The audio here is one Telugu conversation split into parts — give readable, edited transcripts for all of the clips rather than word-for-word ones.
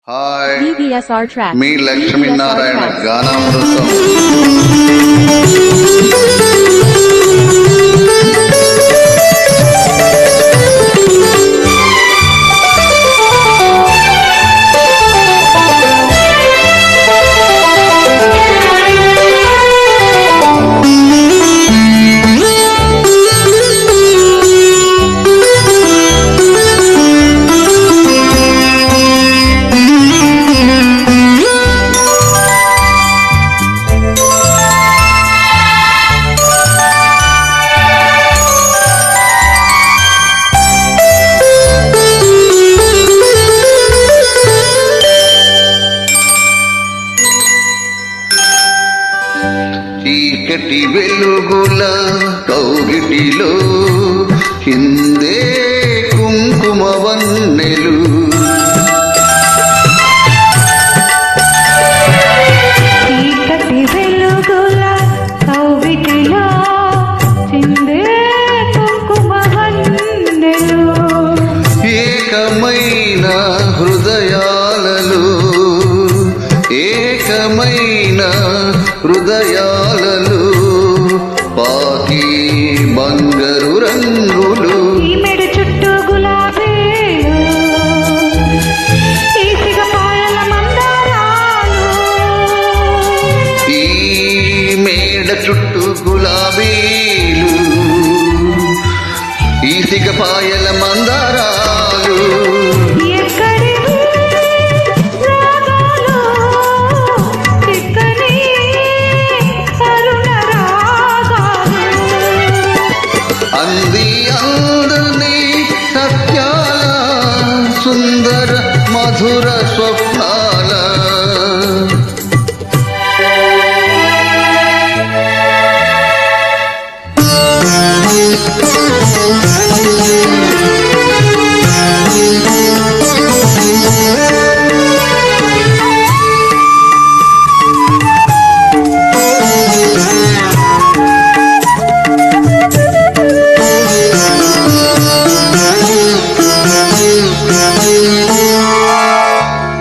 Hi VVSR track. మీ లక్ష్మీనారాయణ గానామృతం. చీకటి వెలుగుల కౌగిటిలో కిందే కుంకుమ వన్నెలు, చీకటి వెలుగుల కౌగిటిలో చిందే కుంకుమ వన్నెలు, ఏకమైన హృదయాలలో ఏకమైన హృదయాలలో పాకి బంగారు రంగులు, ఈ మెడ చుట్టూ గులాబీలు, ఈ సిగపాయల మందారాలు, ఈ మేడ చుట్టూ గులాబీలు, ఈ సిగపాయల మందారాలు, ఎక్కడివి రాగాలు, చిక్కని కరుణ రాగాలు, అంది అందరినీ సత్యాల సుందర మధుర స్వప్నాల.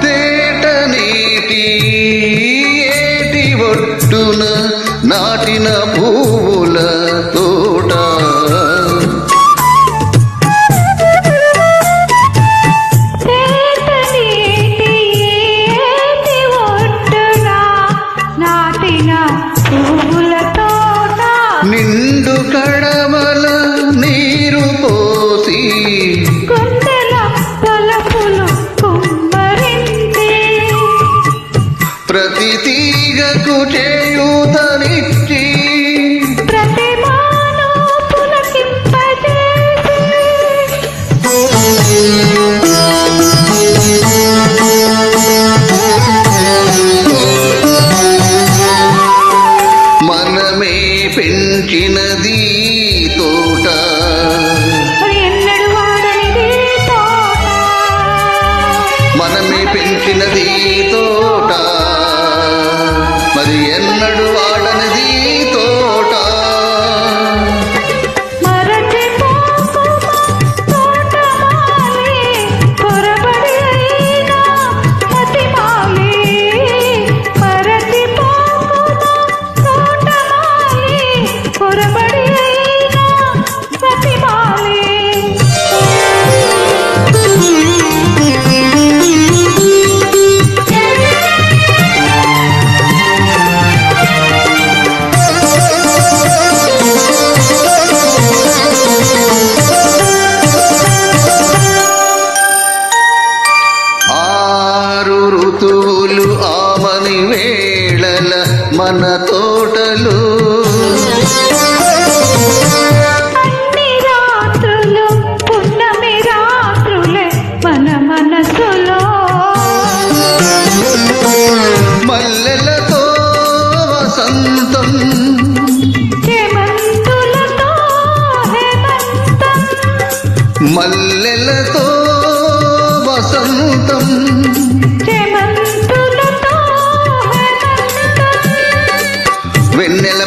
తేట నీటి ఏటి ఒట్టున నాటిన పువ్వుల తోట, తేట నీటి ఏటి ఒడ్డున నాటిన పువ్వుల తోట, నిండు కడవల నీరు పోసి గుండెల తలపులు కుమ్మరింది, ప్రతి తీగకు చేయూతనిచ్చి ప్రతి మానవ పులకింపజేసి, మనమే పెంచినది తోట, మరి ఎన్నడు వాడనిది తోట, మనమే పెంచినది తోట, మరి ఎన్నడు వాడనిది తోట. మరచిపోకుమా తోటమాలి, పొరబడి అయినా మతిమాలి, మరచిపోకుమా తోటమాలి, పొరబడి అయినా మతిమాలి. ఆరు ఋతువులు ఆమని వేళల మన తోటలు, అన్ని రాత్రులు పున్నమి రాత్రులే మన మనసులో, మల్లెలతో వసంతం, చేమంతులతో హేమంతం, మల్లెలతో వసంతం, చేమంతులతో హేమంతం, వెన్నెల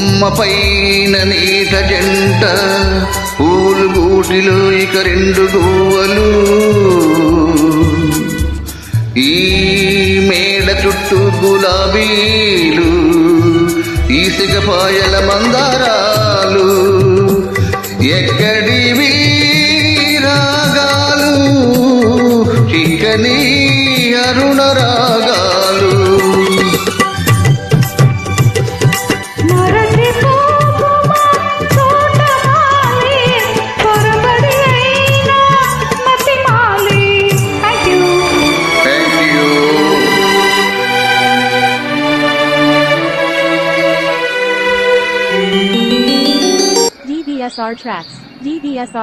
కొమ్మ పైన నీట జంట పూలు గూటిలో ఇక రెండు గువ్వలు ఈ మేడ చుట్టూ గులాబీలు ఈసిగపాయల మందారాలు ఎక్కడివి రాగాలు చిక్కని అరుణ రాగాలు మరచిపోకుమా తోటమాలి, పొరబడి అయినా మతిమాలి. Thank you. Thank you. DVSR tracks. DVSR